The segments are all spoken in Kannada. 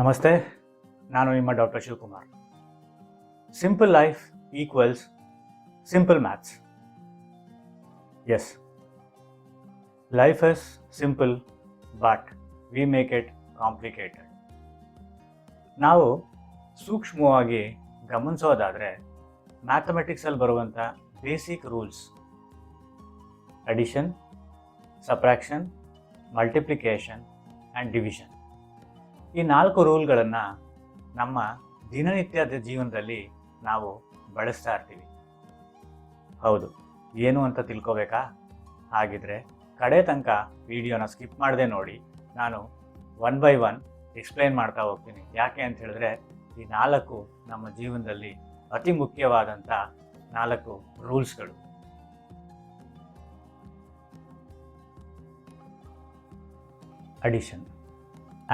ನಮಸ್ತೆ, ನಾನು ನಿಮ್ಮ doctor Shivakumar. Simple life equals simple maths. Yes, life is simple but we make it complicated. ನಾವು ಸೂಕ್ಷ್ಮವಾಗಿ ಗಮನಿಸೋದಾದರೆ ಮ್ಯಾಥಮೆಟಿಕ್ಸಲ್ಲಿ ಬರುವಂಥ basic rules addition, subtraction, multiplication and division, ಈ 4 ರೂಲ್ಗಳನ್ನು ನಮ್ಮ ದಿನನಿತ್ಯದ ಜೀವನದಲ್ಲಿ ನಾವು ಬಳಸ್ತಾ ಇರ್ತೀವಿ. ಹೌದು, ಏನು ಅಂತ ತಿಳ್ಕೊಬೇಕಾ? ಹಾಗಿದ್ರೆ ಕಡೆ ತನಕ ವಿಡಿಯೋನ ಸ್ಕಿಪ್ ಮಾಡದೆ ನೋಡಿ. ನಾನು 1 by 1 ಎಕ್ಸ್ಪ್ಲೈನ್ ಮಾಡ್ತಾ ಹೋಗ್ತೀನಿ. ಯಾಕೆ ಅಂತ ಹೇಳಿದ್ರೆ ಈ 4 ನಮ್ಮ ಜೀವನದಲ್ಲಿ ಅತಿ ಮುಖ್ಯವಾದಂಥ 4 ರೂಲ್ಸ್ಗಳು. Addition,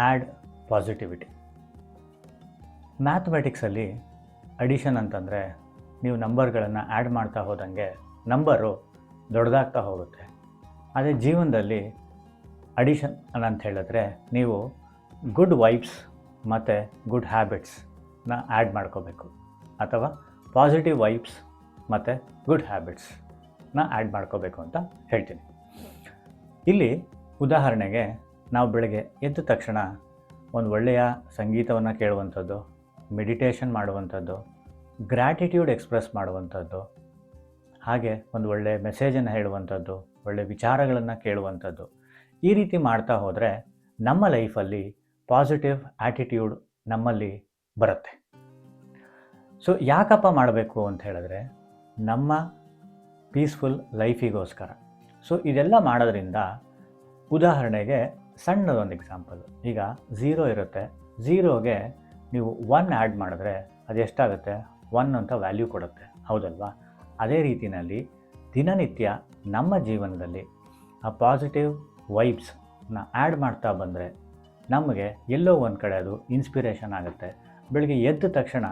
add positivity. ಮ್ಯಾಥಮೆಟಿಕ್ಸಲ್ಲಿ ಅಡಿಷನ್ ಅಂತಂದರೆ ನೀವು ನಂಬರ್ಗಳನ್ನು ಆ್ಯಡ್ ಮಾಡ್ತಾ ಹೋದಂಗೆ ನಂಬರು ದೊಡ್ಡದಾಗ್ತಾ ಹೋಗುತ್ತೆ. ಅದೇ ಜೀವನದಲ್ಲಿ ಅಡಿಷನ್ ಅಂತ ಹೇಳಿದ್ರೆ ನೀವು ಗುಡ್ ವೈಬ್ಸ್ ಮತ್ತು ಗುಡ್ ಹ್ಯಾಬಿಟ್ಸ್ನ ಆ್ಯಡ್ ಮಾಡ್ಕೋಬೇಕು, ಅಥವಾ ಪಾಸಿಟಿವ್ ವೈಬ್ಸ್ ಮತ್ತು ಗುಡ್ ಹ್ಯಾಬಿಟ್ಸ್ನ ಆ್ಯಡ್ ಮಾಡ್ಕೋಬೇಕು ಅಂತ ಹೇಳ್ತೀನಿ. ಇಲ್ಲಿ ಉದಾಹರಣೆಗೆ ನಾವು ಬೆಳಗ್ಗೆ ಎದ್ದ ತಕ್ಷಣ ಒಂದು ಒಳ್ಳೆಯ ಸಂಗೀತವನ್ನು ಕೇಳುವಂಥದ್ದು, ಮೆಡಿಟೇಷನ್ ಮಾಡುವಂಥದ್ದು, ಗ್ರ್ಯಾಟಿಟ್ಯೂಡ್ ಎಕ್ಸ್ಪ್ರೆಸ್ ಮಾಡುವಂಥದ್ದು, ಹಾಗೆ ಒಂದು ಒಳ್ಳೆಯ ಮೆಸೇಜನ್ನು ಹೇಳುವಂಥದ್ದು, ಒಳ್ಳೆಯ ವಿಚಾರಗಳನ್ನು ಕೇಳುವಂಥದ್ದು, ಈ ರೀತಿ ಮಾಡ್ತಾ ಹೋದರೆ ನಮ್ಮ ಲೈಫಲ್ಲಿ ಪಾಸಿಟಿವ್ ಆ್ಯಟಿಟ್ಯೂಡ್ ನಮ್ಮಲ್ಲಿ ಬರುತ್ತೆ. ಸೊ ಯಾಕಪ್ಪ ಮಾಡಬೇಕು ಅಂತ ಹೇಳಿದ್ರೆ ನಮ್ಮ ಪೀಸ್ಫುಲ್ ಲೈಫಿಗೋಸ್ಕರ. ಸೊ ಇದೆಲ್ಲ ಮಾಡೋದ್ರಿಂದ, ಉದಾಹರಣೆಗೆ ಸಣ್ಣದೊಂದು ಎಕ್ಸಾಂಪಲ್, ಈಗ 0 ಇರುತ್ತೆ, 0ಗೆ ನೀವು 1 ಆ್ಯಡ್ ಮಾಡಿದ್ರೆ ಅದು ಎಷ್ಟಾಗುತ್ತೆ? 1 ಅಂತ ವ್ಯಾಲ್ಯೂ ಕೊಡುತ್ತೆ, ಹೌದಲ್ವಾ? ಅದೇ ರೀತಿಯಲ್ಲಿ ದಿನನಿತ್ಯ ನಮ್ಮ ಜೀವನದಲ್ಲಿ ಆ ಪಾಸಿಟಿವ್ ವೈಬ್ಸ್ನ ಆ್ಯಡ್ ಮಾಡ್ತಾ ಬಂದರೆ ನಮಗೆ ಎಲ್ಲೋ ಒಂದು ಕಡೆ ಅದು ಇನ್ಸ್ಪಿರೇಷನ್ ಆಗುತ್ತೆ. ಬೆಳಗ್ಗೆ ಎದ್ದ ತಕ್ಷಣ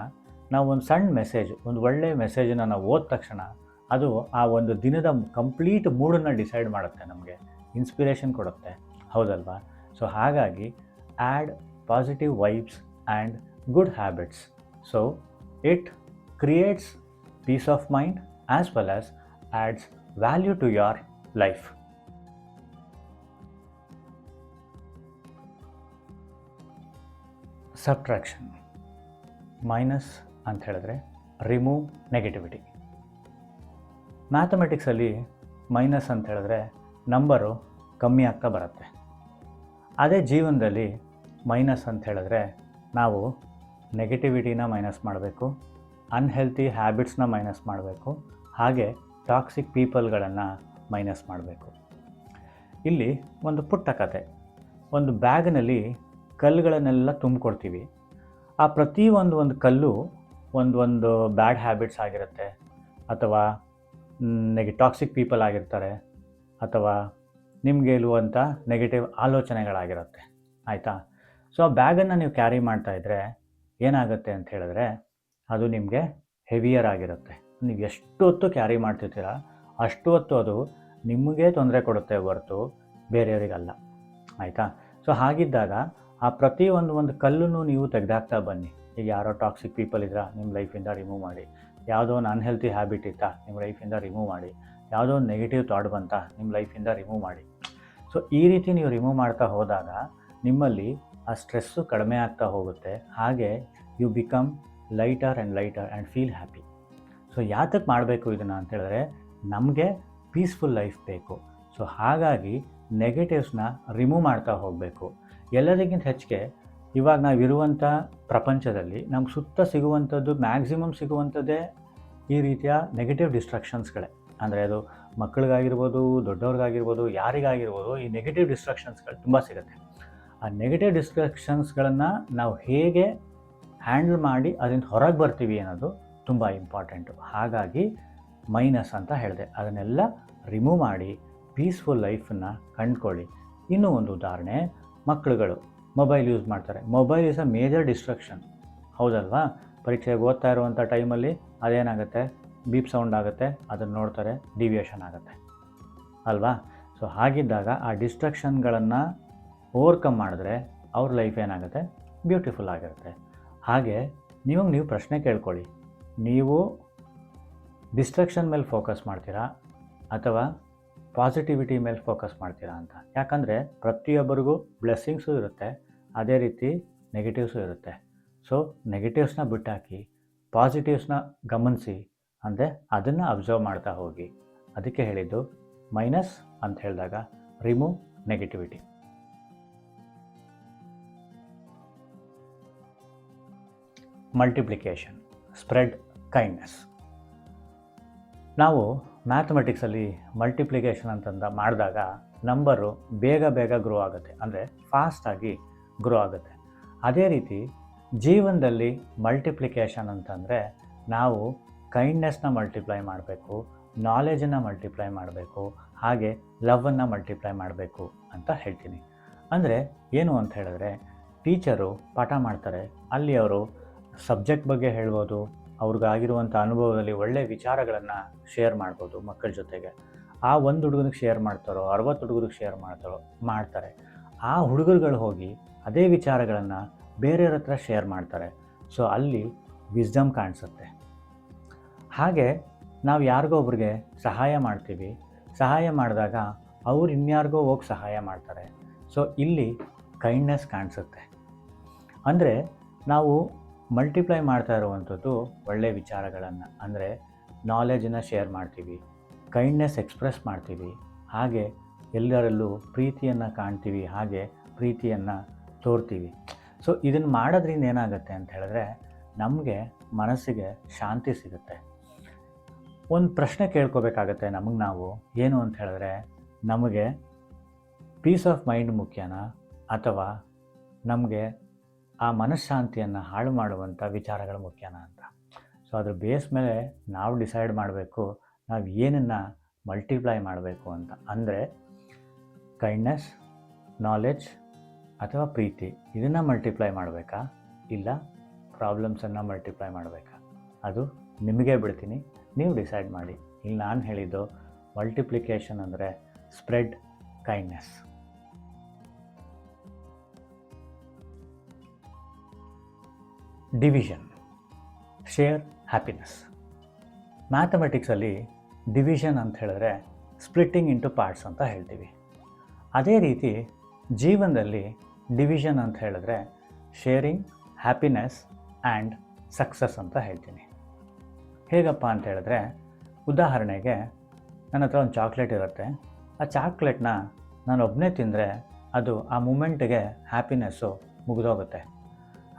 ನಾವು ಒಂದು ಸಣ್ಣ ಮೆಸೇಜ್, ಒಂದು ಒಳ್ಳೆಯ ಮೆಸೇಜನ್ನು ನಾವು ಓದಿದ ತಕ್ಷಣ ಅದು ಆ ಒಂದು ದಿನದ ಕಂಪ್ಲೀಟ್ ಮೂಡನ್ನು ಡಿಸೈಡ್ ಮಾಡುತ್ತೆ, ನಮಗೆ ಇನ್ಸ್ಪಿರೇಷನ್ ಕೊಡುತ್ತೆ, ಹೌದಲ್ವಾ? ಸೊ ಹಾಗಾಗಿ add positive vibes and good habits. So it creates peace of mind as well as adds value to your life. Subtraction, minus ಅಂತ ಹೇಳಿದ್ರೆ ರಿಮೂವ್ ನೆಗೆಟಿವಿಟಿ. ಮ್ಯಾಥಮೆಟಿಕ್ಸಲ್ಲಿ ಮೈನಸ್ ಅಂತ ಹೇಳಿದ್ರೆ ನಂಬರು ಕಮ್ಮಿ ಆಗ್ತಾ ಬರುತ್ತೆ. ಅದೇ ಜೀವನದಲ್ಲಿ ಮೈನಸ್ ಅಂತ ಹೇಳಿದ್ರೆ ನಾವು ನೆಗೆಟಿವಿಟಿನ ಮೈನಸ್ ಮಾಡಬೇಕು, ಅನ್ಹೆಲ್ತಿ ಹ್ಯಾಬಿಟ್ಸ್ನ ಮೈನಸ್ ಮಾಡಬೇಕು, ಹಾಗೆ ಟಾಕ್ಸಿಕ್ ಪೀಪಲ್ಗಳನ್ನು ಮೈನಸ್ ಮಾಡಬೇಕು. ಇಲ್ಲಿ ಒಂದು ಪುಟ್ಟ ಕತೆ. ಒಂದು ಬ್ಯಾಗ್ನಲ್ಲಿ ಕಲ್ಲುಗಳನ್ನೆಲ್ಲ ತುಂಬಿಕೊಡ್ತೀವಿ. ಆ ಪ್ರತಿ ಒಂದು ಕಲ್ಲು ಒಂದು ಬ್ಯಾಡ್ ಹ್ಯಾಬಿಟ್ಸ್ ಆಗಿರುತ್ತೆ, ಅಥವಾ ಟಾಕ್ಸಿಕ್ ಪೀಪಲ್ ಆಗಿರ್ತಾರೆ, ಅಥವಾ ನಿಮಗೆ ಇರುವಂಥ ನೆಗೆಟಿವ್ ಆಲೋಚನೆಗಳಾಗಿರುತ್ತೆ, ಆಯಿತಾ? ಸೊ ಆ ಬ್ಯಾಗನ್ನು ನೀವು ಕ್ಯಾರಿ ಮಾಡ್ತಾಯಿದ್ರೆ ಏನಾಗುತ್ತೆ ಅಂತ ಹೇಳಿದ್ರೆ ಅದು ನಿಮಗೆ ಹೆವಿಯರ್ ಆಗಿರುತ್ತೆ. ನೀವು ಎಷ್ಟು ಹೊತ್ತು ಕ್ಯಾರಿ ಮಾಡ್ತಿರ್ತೀರ ಅಷ್ಟು ಹೊತ್ತು ಅದು ನಿಮಗೆ ತೊಂದರೆ ಕೊಡುತ್ತೆ ಹೊರತು ಬೇರೆಯವರಿಗಲ್ಲ, ಆಯಿತಾ? ಸೊ ಹಾಗಿದ್ದಾಗ ಆ ಪ್ರತಿ ಒಂದು ಕಲ್ಲನ್ನು ನೀವು ತೆಗೆದಾಕ್ತಾ ಬನ್ನಿ. ಈಗ ಯಾರೋ ಟಾಕ್ಸಿಕ್ ಪೀಪಲ್ ಇದ್ರಾ ನಿಮ್ಮ ಲೈಫಿಂದ ರಿಮೂವ್ ಮಾಡಿ, ಯಾವುದೋ ಒಂದು ಅನ್ಹೆಲ್ತಿ ಹ್ಯಾಬಿಟ್ ಇತ್ತಾ ನಿಮ್ಮ ಲೈಫಿಂದ ರಿಮೂವ್ ಮಾಡಿ, ಯಾವುದೋ ಒಂದು ನೆಗೆಟಿವ್ ಥಾಟ್ ಬಂತಾ ನಿಮ್ಮ ಲೈಫಿಂದ ರಿಮೂವ್ ಮಾಡಿ. ಸೊ ಈ ರೀತಿ ನೀವು ರಿಮೂವ್ ಮಾಡ್ತಾ ಹೋದಾಗ ನಿಮ್ಮಲ್ಲಿ ಆ ಸ್ಟ್ರೆಸ್ಸು ಕಡಿಮೆ ಆಗ್ತಾ ಹೋಗುತ್ತೆ, ಹಾಗೆ you become lighter and feel happy. So ಯಾತಕ್ಕೆ ಮಾಡಬೇಕು ಇದನ್ನು ಅಂತ ಹೇಳಿದ್ರೆ ನಮಗೆ ಪೀಸ್ಫುಲ್ ಲೈಫ್ ಬೇಕು. ಸೊ ಹಾಗಾಗಿ ನೆಗೆಟಿವ್ಸ್ನ ರಿಮೂವ್ ಮಾಡ್ತಾ ಹೋಗಬೇಕು. ಎಲ್ಲದಕ್ಕಿಂತ ಹೆಚ್ಚಿಗೆ ಇವಾಗ ನಾವಿರುವಂಥ ಪ್ರಪಂಚದಲ್ಲಿ ನಮ್ಗೆ ಸುತ್ತ ಸಿಗುವಂಥದ್ದು, ಮ್ಯಾಕ್ಸಿಮಮ್ ಸಿಗುವಂಥದ್ದೇ ಈ ರೀತಿಯ ನೆಗೆಟಿವ್ ಡಿಸ್ಟ್ರಾಕ್ಷನ್ಸ್ಗಳೇ. ಅಂದರೆ ಅದು ಮಕ್ಕಳಿಗಾಗಿರ್ಬೋದು, ದೊಡ್ಡವ್ರಿಗಾಗಿರ್ಬೋದು, ಯಾರಿಗಾಗಿರ್ಬೋದು, ಈ ನೆಗೆಟಿವ್ ಡಿಸ್ಟ್ರಾಕ್ಷನ್ಸ್ಗಳು ತುಂಬ ಸಿಗುತ್ತೆ. ಆ ನೆಗೆಟಿವ್ ಡಿಸ್ಟ್ರಾಕ್ಷನ್ಸ್ಗಳನ್ನು ನಾವು ಹೇಗೆ ಹ್ಯಾಂಡಲ್ ಮಾಡಿ ಅದರಿಂದ ಹೊರಗೆ ಬರ್ತೀವಿ ಅನ್ನೋದು ತುಂಬ ಇಂಪಾರ್ಟೆಂಟು. ಹಾಗಾಗಿ ಮೈನಸ್ ಅಂತ ಹೇಳಿದೆ, ಅದನ್ನೆಲ್ಲ ರಿಮೂವ್ ಮಾಡಿ ಪೀಸ್ಫುಲ್ ಲೈಫನ್ನು ಕಂಡುಕೊಳ್ಳಿ. ಇನ್ನೂ ಒಂದು ಉದಾಹರಣೆ, ಮಕ್ಕಳುಗಳು ಮೊಬೈಲ್ ಯೂಸ್ ಮಾಡ್ತಾರೆ. Mobile is a major distraction, ಹೌದಲ್ವಾ? ಪರೀಕ್ಷೆಗೆ ಓದ್ತಾ ಇರುವಂಥ ಟೈಮಲ್ಲಿ ಅದೇನಾಗುತ್ತೆ, ಬೀಪ್ ಸೌಂಡ್ ಆಗುತ್ತೆ, ಅದನ್ನು ನೋಡ್ತಾರೆ, ಡಿವಿಯೇಷನ್ ಆಗುತ್ತೆ, ಅಲ್ವಾ? ಸೊ ಸೊ ಹಾಗಿದ್ದಾಗ ಆ ಡಿಸ್ಟ್ರಾಕ್ಷನ್ಗಳನ್ನು ಓವರ್ಕಮ್ ಮಾಡಿದ್ರೆ ಅವ್ರ ಲೈಫ್ ಏನಾಗುತ್ತೆ, ಬ್ಯೂಟಿಫುಲ್ ಆಗಿರುತ್ತೆ. ಹಾಗೆ ನೀವು ಪ್ರಶ್ನೆ ಕೇಳ್ಕೊಳ್ಳಿ, ನೀವು ಡಿಸ್ಟ್ರಕ್ಷನ್ ಮೇಲೆ ಫೋಕಸ್ ಮಾಡ್ತೀರಾ ಅಥವಾ ಪಾಸಿಟಿವಿಟಿ ಮೇಲೆ ಫೋಕಸ್ ಮಾಡ್ತೀರಾ ಅಂತ. ಯಾಕಂದರೆ ಪ್ರತಿಯೊಬ್ಬರಿಗೂ ಬ್ಲೆಸ್ಸಿಂಗ್ಸು ಇರುತ್ತೆ, ಅದೇ ರೀತಿ ನೆಗೆಟಿವ್ಸು ಇರುತ್ತೆ. ಸೊ ನೆಗೆಟಿವ್ಸ್ನ ಬಿಟ್ಟಾಕಿ ಪಾಸಿಟಿವ್ಸ್ನ ಗಮನಿಸಿ, ಅಂದರೆ ಅದನ್ನು ಅಬ್ಸರ್ವ್ ಮಾಡ್ತಾ ಹೋಗಿ. ಅದಕ್ಕೆ ಹೇಳಿದ್ದು ಮೈನಸ್ ಅಂತ ಹೇಳಿದಾಗ remove negativity. Multiplication, spread kindness. ನಾವು ಮ್ಯಾಥಮೆಟಿಕ್ಸಲ್ಲಿ ಮಲ್ಟಿಪ್ಲಿಕೇಶನ್ ಅಂತಂದ ಮಾಡಿದಾಗ ನಂಬರು ಬೇಗ ಗ್ರೋ ಆಗುತ್ತೆ, ಅಂದರೆ ಫಾಸ್ಟಾಗಿ ಗ್ರೋ ಆಗುತ್ತೆ. ಅದೇ ರೀತಿ ಜೀವನದಲ್ಲಿ ಮಲ್ಟಿಪ್ಲಿಕೇಶನ್ ಅಂತಂದರೆ ನಾವು ಕೈಂಡ್ನೆಸ್ನ ಮಲ್ಟಿಪ್ಲೈ ಮಾಡಬೇಕು, ನಾಲೆಜನ್ನು ಮಲ್ಟಿಪ್ಲೈ ಮಾಡಬೇಕು, ಹಾಗೆ ಲವನ್ನು ಮಲ್ಟಿಪ್ಲೈ ಮಾಡಬೇಕು ಅಂತ ಹೇಳ್ತೀನಿ. ಅಂದರೆ ಏನು ಅಂತ ಹೇಳಿದ್ರೆ, ಟೀಚರು ಪಾಠ ಮಾಡ್ತಾರೆ, ಅಲ್ಲಿ ಅವರು ಸಬ್ಜೆಕ್ಟ್ ಬಗ್ಗೆ ಹೇಳ್ಬೋದು, ಅವ್ರಿಗಾಗಿರುವಂಥ ಅನುಭವದಲ್ಲಿ ಒಳ್ಳೆಯ ವಿಚಾರಗಳನ್ನು ಶೇರ್ ಮಾಡ್ಬೋದು ಮಕ್ಕಳ ಜೊತೆಗೆ. ಆ ಒಂದು ಹುಡುಗನಿಗೆ ಶೇರ್ ಮಾಡ್ತಾರೋ 60 ಹುಡುಗರಿಗೆ ಶೇರ್ ಮಾಡ್ತಾರೆ. ಆ ಹುಡುಗರುಗಳು ಹೋಗಿ ಅದೇ ವಿಚಾರಗಳನ್ನು ಬೇರೆಯವ್ರ ಹತ್ರ ಶೇರ್ ಮಾಡ್ತಾರೆ. ಸೊ ಅಲ್ಲಿ ವಿಸ್ಡಮ್ ಕಾಣಿಸುತ್ತೆ. ಹಾಗೆ ನಾವು ಯಾರಿಗೋ ಒಬ್ರಿಗೆ ಸಹಾಯ ಮಾಡ್ತೀವಿ, ಸಹಾಯ ಮಾಡಿದಾಗ ಅವ್ರು ಇನ್ಯಾರಿಗೋ ಹೋಗಿ ಸಹಾಯ ಮಾಡ್ತಾರೆ. ಸೊ ಇಲ್ಲಿ ಕೈಂಡ್ನೆಸ್ ಕಾಣಿಸುತ್ತೆ. ಅಂದರೆ ನಾವು ಮಲ್ಟಿಪ್ಲೈ ಮಾಡ್ತಾ ಇರುವಂಥದ್ದು ಒಳ್ಳೆಯ ವಿಚಾರಗಳನ್ನು, ಅಂದರೆ ನಾಲೆಜನ್ನು ಶೇರ್ ಮಾಡ್ತೀವಿ, ಕೈಂಡ್ನೆಸ್ ಎಕ್ಸ್ಪ್ರೆಸ್ ಮಾಡ್ತೀವಿ, ಹಾಗೆ ಎಲ್ಲರಲ್ಲೂ ಪ್ರೀತಿಯನ್ನು ಕಾಣ್ತೀವಿ, ಹಾಗೆ ಪ್ರೀತಿಯನ್ನು ತೋರ್ತೀವಿ. ಸೊ ಇದನ್ನು ಮಾಡೋದ್ರಿಂದ ಏನಾಗುತ್ತೆ ಅಂತ ಹೇಳಿದ್ರೆ ನಮಗೆ ಮನಸ್ಸಿಗೆ ಶಾಂತಿ ಸಿಗುತ್ತೆ. ಒಂದು ಪ್ರಶ್ನೆ ಕೇಳ್ಕೋಬೇಕಾಗತ್ತೆ ನಮಗೆ ನಾವು, ಏನು ಅಂತ ಹೇಳಿದ್ರೆ, ನಮಗೆ ಪೀಸ್ ಆಫ್ ಮೈಂಡ್ ಮುಖ್ಯನಾ ಅಥವಾ ನಮಗೆ ಆ ಮನಃಶಾಂತಿಯನ್ನು ಹಾಳು ಮಾಡುವಂಥ ವಿಚಾರಗಳು ಮುಖ್ಯನಾ ಅಂತ. ಸೊ ಅದ್ರ ಬೇಸ್ ಮೇಲೆ ನಾವು ಡಿಸೈಡ್ ಮಾಡಬೇಕು ನಾವು ಏನನ್ನು ಮಲ್ಟಿಪ್ಲೈ ಮಾಡಬೇಕು ಅಂತ. ಅಂದರೆ ಕೈಂಡ್ನೆಸ್, ನಾಲೆಡ್ಜ್ ಅಥವಾ ಪ್ರೀತಿ, ಇದನ್ನು ಮಲ್ಟಿಪ್ಲೈ ಮಾಡಬೇಕಾ ಇಲ್ಲ ಪ್ರಾಬ್ಲಮ್ಸನ್ನು ಮಲ್ಟಿಪ್ಲೈ ಮಾಡಬೇಕಾ, ಅದು ನಿಮಗೆ ಬಿಡ್ತೀನಿ, ನೀವು ಡಿಸೈಡ್ ಮಾಡಿ. ಇಲ್ಲಿ ನಾನು ಹೇಳಿದ್ದು ಮಲ್ಟಿಪ್ಲಿಕೇಶನ್ ಅಂದರೆ spread kindness. Division, share happiness. ಮ್ಯಾಥಮೆಟಿಕ್ಸಲ್ಲಿ ಡಿವಿಷನ್ ಅಂತ ಹೇಳಿದ್ರೆ ಸ್ಪ್ಲಿಟ್ಟಿಂಗ್ ಇಂಟು ಪಾರ್ಟ್ಸ್ ಅಂತ ಹೇಳ್ತೀವಿ. ಅದೇ ರೀತಿ ಜೀವನದಲ್ಲಿ ಡಿವಿಷನ್ ಅಂತ ಹೇಳಿದ್ರೆ ಶೇರಿಂಗ್ ಹ್ಯಾಪಿನೆಸ್ ಆ್ಯಂಡ್ ಸಕ್ಸಸ್ ಅಂತ ಹೇಳ್ತೀನಿ. ಹೇಗಪ್ಪ ಅಂತ ಹೇಳಿದ್ರೆ, ಉದಾಹರಣೆಗೆ ನನ್ನ ಹತ್ರ ಒಂದು ಚಾಕ್ಲೇಟ್ ಇರುತ್ತೆ, ಆ ಚಾಕ್ಲೇಟ್ನ ನಾನು ಒಬ್ಬನೇ ತಿಂದರೆ ಅದು ಆ ಮೂಮೆಂಟಿಗೆ ಹ್ಯಾಪಿನೆಸ್ಸು ಮುಗಿದೋಗುತ್ತೆ.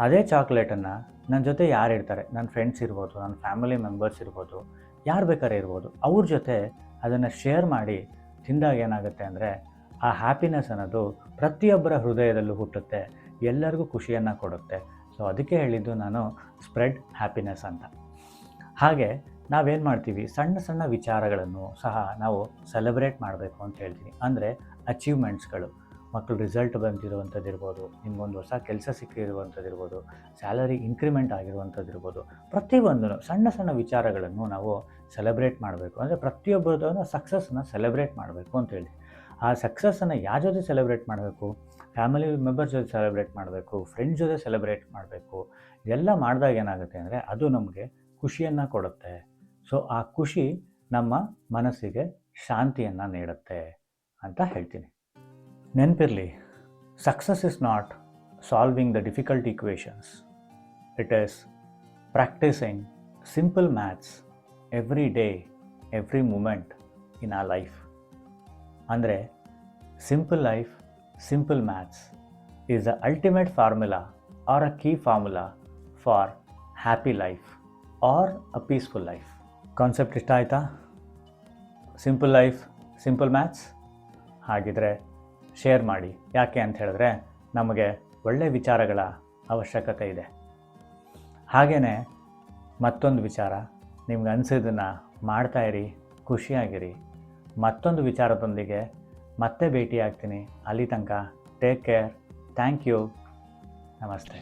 ಅದೇ ಚಾಕ್ಲೇಟನ್ನು ನನ್ನ ಜೊತೆ ಯಾರು ಇರ್ತಾರೆ, ನನ್ನ ಫ್ರೆಂಡ್ಸ್ ಇರ್ಬೋದು, ನನ್ನ ಫ್ಯಾಮಿಲಿ ಮೆಂಬರ್ಸ್ ಇರ್ಬೋದು, ಯಾರು ಬೇಕಾದ್ರೆ ಇರ್ಬೋದು, ಅವ್ರ ಜೊತೆ ಅದನ್ನು ಶೇರ್ ಮಾಡಿ ತಿಂದಾಗ ಏನಾಗುತ್ತೆ ಅಂದರೆ ಆ ಹ್ಯಾಪಿನೆಸ್ ಅನ್ನೋದು ಪ್ರತಿಯೊಬ್ಬರ ಹೃದಯದಲ್ಲೂ ಹುಟ್ಟುತ್ತೆ, ಎಲ್ಲರಿಗೂ ಖುಷಿಯನ್ನು ಕೊಡುತ್ತೆ. ಸೊ ಅದಕ್ಕೆ ಹೇಳಿದ್ದು ನಾನು ಸ್ಪ್ರೆಡ್ ಹ್ಯಾಪಿನೆಸ್ ಅಂತ. ಹಾಗೆ ನಾವೇನು ಮಾಡ್ತೀವಿ, ಸಣ್ಣ ಸಣ್ಣ ವಿಚಾರಗಳನ್ನು ಸಹ ನಾವು ಸೆಲೆಬ್ರೇಟ್ ಮಾಡಬೇಕು ಅಂತ ಹೇಳ್ತೀನಿ. ಅಂದರೆ ಅಚೀವ್ಮೆಂಟ್ಸ್ಗಳು, ಮಕ್ಕಳು ರಿಸಲ್ಟ್ ಬಂದಿರುವಂಥದ್ದು ಇರ್ಬೋದು, ನಿಮಗೊಂದು ಹೊಸ ಕೆಲಸ ಸಿಕ್ಕಿರುವಂಥದ್ದು ಇರ್ಬೋದು, ಸ್ಯಾಲರಿ ಇನ್ಕ್ರಿಮೆಂಟ್ ಆಗಿರುವಂಥದ್ದು ಇರ್ಬೋದು, ಪ್ರತಿಯೊಂದು ಸಣ್ಣ ಸಣ್ಣ ವಿಚಾರಗಳನ್ನು ನಾವು ಸೆಲೆಬ್ರೇಟ್ ಮಾಡಬೇಕು. ಅಂದರೆ ಪ್ರತಿಯೊಬ್ಬರದನ್ನು ಸಕ್ಸಸ್ಸನ್ನು ಸೆಲೆಬ್ರೇಟ್ ಮಾಡಬೇಕು ಅಂತ ಹೇಳಿ. ಆ ಸಕ್ಸಸ್ಸನ್ನು ಯಾರ ಜೊತೆ ಸೆಲೆಬ್ರೇಟ್ ಮಾಡಬೇಕು, ಫ್ಯಾಮಿಲಿ ಮೆಂಬರ್ಸ್ ಜೊತೆ ಸೆಲೆಬ್ರೇಟ್ ಮಾಡಬೇಕು, ಫ್ರೆಂಡ್ಸ್ ಜೊತೆ ಸೆಲೆಬ್ರೇಟ್ ಮಾಡಬೇಕು. ಇದೆಲ್ಲ ಮಾಡಿದಾಗ ಏನಾಗುತ್ತೆ ಅಂದರೆ ಅದು ನಮಗೆ ಖುಷಿಯನ್ನು ಕೊಡುತ್ತೆ. ಸೊ ಆ ಖುಷಿ ನಮ್ಮ ಮನಸ್ಸಿಗೆ ಶಾಂತಿಯನ್ನು ನೀಡುತ್ತೆ ಅಂತ ಹೇಳ್ತೀನಿ. ನೆನಪಿರಲಿ, success is not solving the difficult equations, it is practising simple maths every day, every moment in a life. ಅಂದರೆ simple life, simple maths is the ultimate formula or a key formula for happy life or a peaceful life. Concept ಇಷ್ಟ ಆಯಿತಾ? Simple life, simple maths. ಹಾಗಿದ್ರೆ ಶೇರ್ ಮಾಡಿ. ಯಾಕೆ ಅಂತ ಹೇಳಿದ್ರೆ ನಮಗೆ ಒಳ್ಳೆಯ ವಿಚಾರಗಳ ಅವಶ್ಯಕತೆ ಇದೆ. ಹಾಗೆಯೇ ಮತ್ತೊಂದು ವಿಚಾರ, ನಿಮ್ಗೆ ಅನಿಸಿದ್ದನ್ನು ಮಾಡ್ತಾಯಿರಿ, ಖುಷಿಯಾಗಿರಿ. ಮತ್ತೊಂದು ವಿಚಾರದೊಂದಿಗೆ ಮತ್ತೆ ಭೇಟಿ ಆಗ್ತೀನಿ. ಅಲ್ಲಿ ತನಕ ಟೇಕ್ ಕೇರ್. Thank you. ನಮಸ್ತೆ.